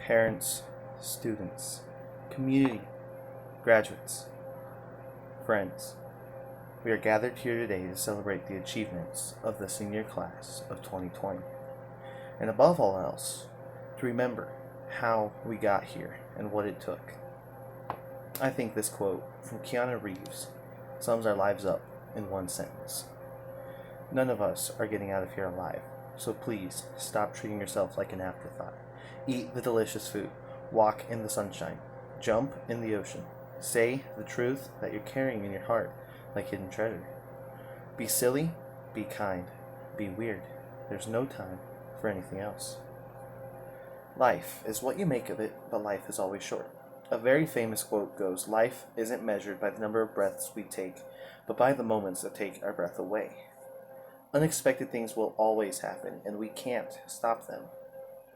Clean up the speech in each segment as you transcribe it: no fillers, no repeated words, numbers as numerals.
parents, students, community, graduates, friends. We are gathered here today to celebrate the achievements of the senior class of 2020, and above all else, to remember how we got here and what it took. I think this quote from Keanu Reeves sums our lives up in one sentence. None of us are getting out of here alive, so please stop treating yourself like an afterthought. Eat the delicious food, walk in the sunshine, jump in the ocean, say the truth that you're carrying in your heart like hidden treasure. Be silly, be kind, be weird. There's no time for anything else. Life is what you make of it, but life is always short. A very famous quote goes, "Life isn't measured by the number of breaths we take, but by the moments that take our breath away." Unexpected things will always happen, and we can't stop them.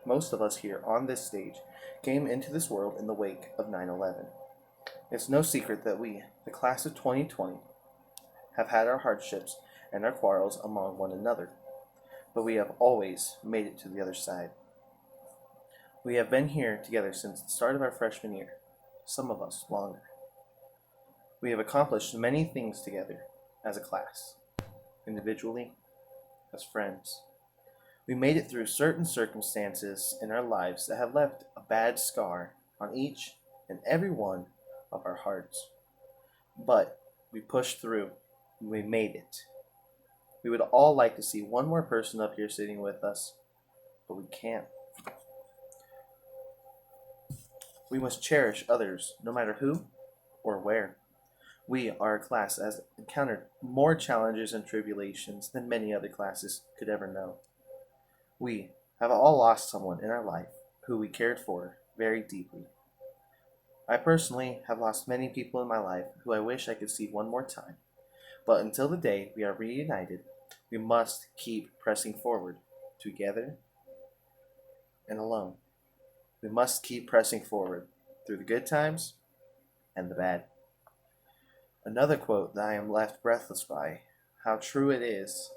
Most of us here on this stage came into this world in the wake of 9/11. It's no secret that we, the class of 2020, have had our hardships and our quarrels among one another, but we have always made it to the other side. We have been here together since the start of our freshman year, some of us longer. We have accomplished many things together as a class, individually, as friends. We made it through certain circumstances in our lives that have left a bad scar on each and every one of our hearts. But we pushed through and we made it. We would all like to see one more person up here sitting with us, but we can't. We must cherish others, no matter who or where. We, our class, has encountered more challenges and tribulations than many other classes could ever know. We have all lost someone in our life who we cared for very deeply. I personally have lost many people in my life who I wish I could see one more time. But until the day we are reunited, we must keep pressing forward, together and alone. We must keep pressing forward through the good times and the bad. Another quote that I am left breathless by, how true it is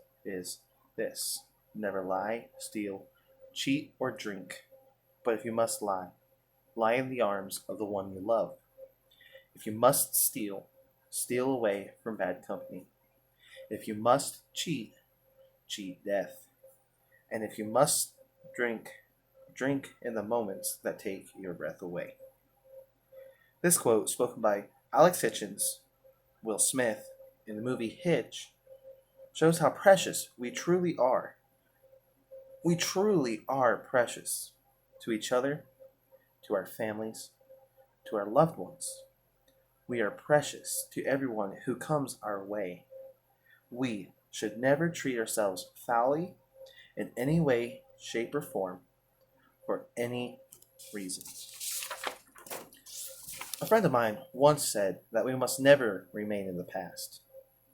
this: never lie, steal, cheat, or drink. But if you must lie, lie in the arms of the one you love. If you must steal, steal away from bad company. If you must cheat, cheat death. And if you must drink, drink in the moments that take your breath away. This quote, spoken by Alex Hitchens, Will Smith, in the movie Hitch, shows how precious we truly are. We truly are precious to each other, to our families, to our loved ones. We are precious to everyone who comes our way. We should never treat ourselves foully in any way, shape, or form for any reason. A friend of mine once said that we must never remain in the past,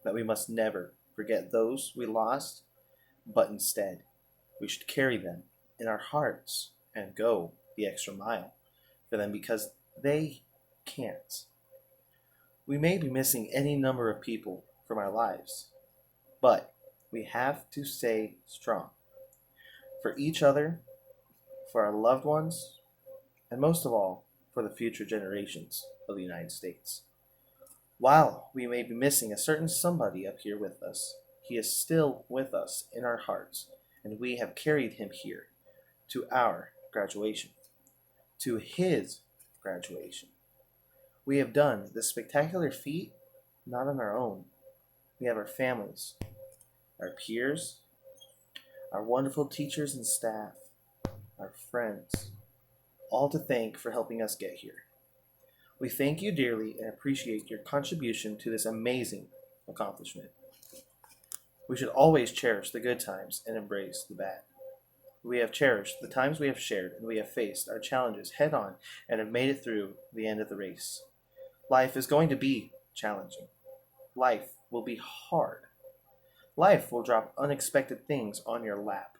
that we must never forget those we lost, but instead we should carry them in our hearts and go the extra mile for them because they can't. We may be missing any number of people from our lives, but we have to stay strong for each other, for our loved ones, and most of all, for the future generations of the United States. While we may be missing a certain somebody up here with us, he is still with us in our hearts, and we have carried him here to our graduation, to his graduation. We have done this spectacular feat not on our own. We have our families, our peers, our wonderful teachers and staff, our friends, all to thank for helping us get here. We thank you dearly and appreciate your contribution to this amazing accomplishment. We should always cherish the good times and embrace the bad. We have cherished the times we have shared, and we have faced our challenges head on and have made it through the end of the race. Life is going to be challenging. Life will be hard. Life will drop unexpected things on your lap.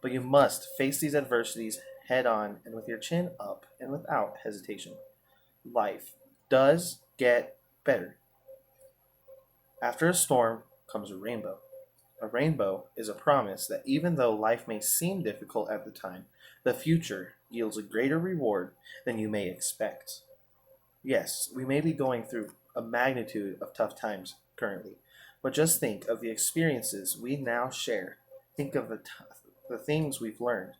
But you must face these adversities head on and with your chin up and without hesitation. Life does get better. After a storm comes a rainbow. A rainbow is a promise that even though life may seem difficult at the time, the future yields a greater reward than you may expect. Yes, we may be going through a magnitude of tough times currently, but just think of the experiences we now share. Think of the things we've learned.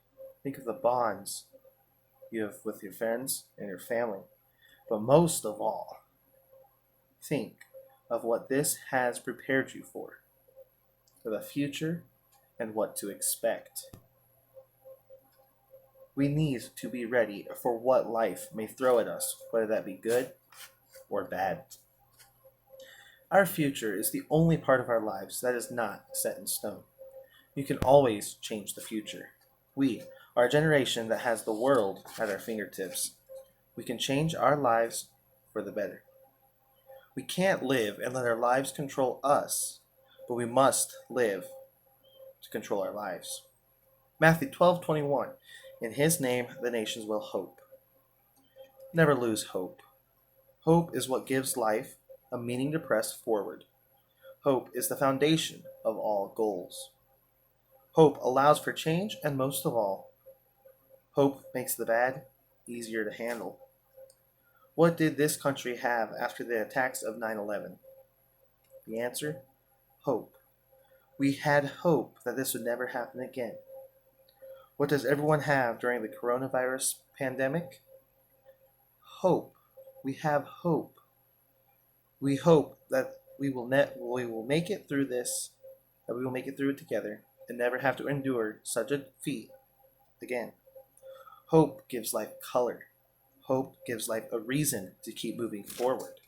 Think of the bonds you have with your friends and your family. But most of all, think of what this has prepared you for the future and what to expect. We need to be ready for what life may throw at us, whether that be good or bad. Our future is the only part of our lives that is not set in stone. You can always change the future. We are a generation that has the world at our fingertips. We can change our lives for the better. We can't live and let our lives control us, but we must live to control our lives. Matthew 12:21. In his name the nations will hope. Never lose hope. Hope is what gives life a meaning to press forward. Hope is the foundation of all goals. Hope allows for change, and most of all, hope makes the bad easier to handle. What did this country have after the attacks of 9/11? The answer? Hope. We had hope that this would never happen again. What does everyone have during the coronavirus pandemic? Hope. We have hope. We hope that we will make it through this, that we will make it through it together, and never have to endure such a feat again. Hope gives life color. Hope gives life a reason to keep moving forward.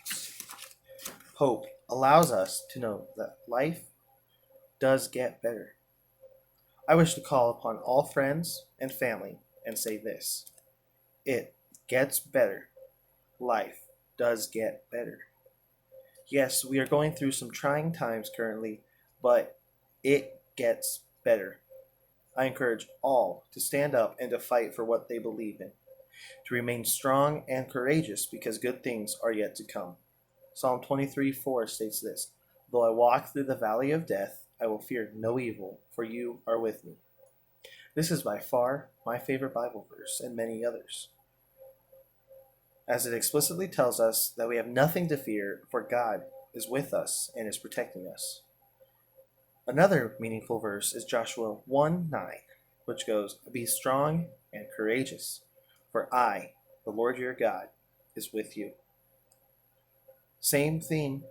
Hope allows us to know that life does get better. I wish to call upon all friends and family and say this: it gets better. Life does get better. Yes, we are going through some trying times currently, but it gets better. I encourage all to stand up and to fight for what they believe in, to remain strong and courageous because good things are yet to come. Psalm 23:4 states this: though I walk through the valley of death, I will fear no evil, for you are with me. This is by far my favorite Bible verse, and many others, as it explicitly tells us that we have nothing to fear, for God is with us and is protecting us. Another meaningful verse is Joshua 1:9, which goes, be strong and courageous, for I, the Lord your God, is with you. Same theme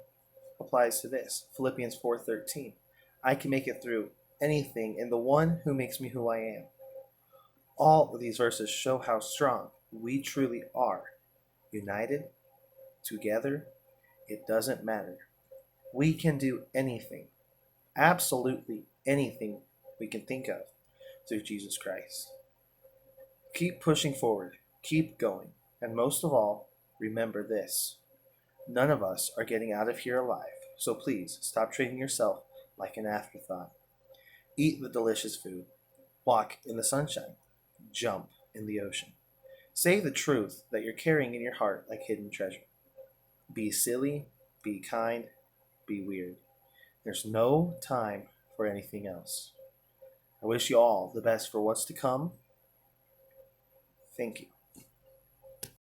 applies to this. Philippians 4:13. I can make it through anything in the one who makes me who I am. All of these verses show how strong we truly are. United, together, it doesn't matter. We can do anything, absolutely anything we can think of through Jesus Christ. Keep pushing forward, keep going, and most of all, remember this: none of us are getting out of here alive, so please stop treating yourself like an afterthought. Eat the delicious food, walk in the sunshine, jump in the ocean. Say the truth that you're carrying in your heart like hidden treasure. Be silly, be kind, be weird. There's no time for anything else. I wish you all the best for what's to come. Thank you.